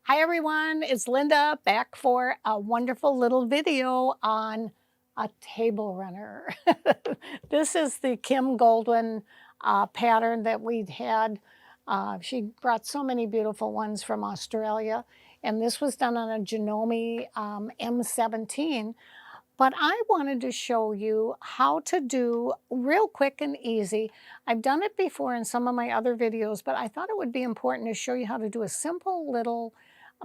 Hi everyone, it's Linda back for a wonderful little video on a table runner. This is the Kim Goldwyn pattern that we'd had. She brought so many beautiful ones from Australia, and this was done on a Janome M17. But I wanted to show you how to do real quick and easy. I've done it before in some of my other videos, but I thought it would be important to show you how to do a simple little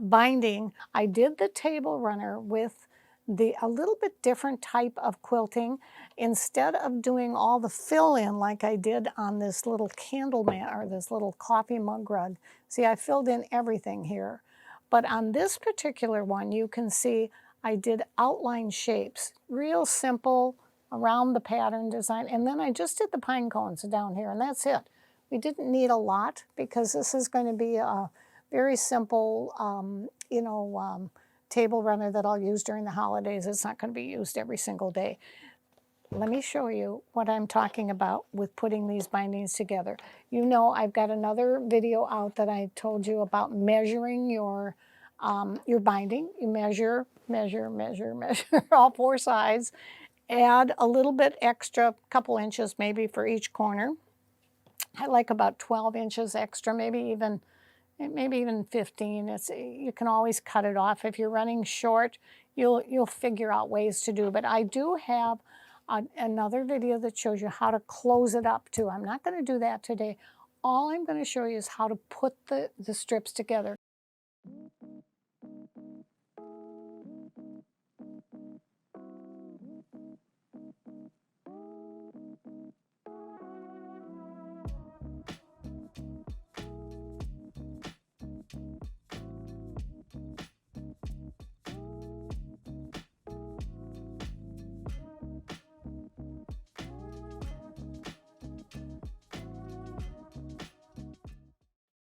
binding. I did the table runner with a little bit different type of quilting. Instead of doing all the fill in like I did on this little candle mat or this little coffee mug rug, see, I filled in everything here. But on this particular one, you can see I did outline shapes, real simple around the pattern design. And then I just did the pine cones down here, and that's it. We didn't need a lot because this is going to be a very simple, table runner that I'll use during the holidays. It's not going to be used every single day. Let me show you what I'm talking about with putting these bindings together. You know, I've got another video out that I told you about measuring your binding. You measure, measure, measure, measure all four sides. Add a little bit extra, couple inches maybe for each corner. I like about 12 inches extra, maybe even 15. You can always cut it off. If you're running short, you'll figure out ways to do. But I do have another video that shows you how to close it up too. I'm not going to do that today. All I'm going to show you is how to put the strips together.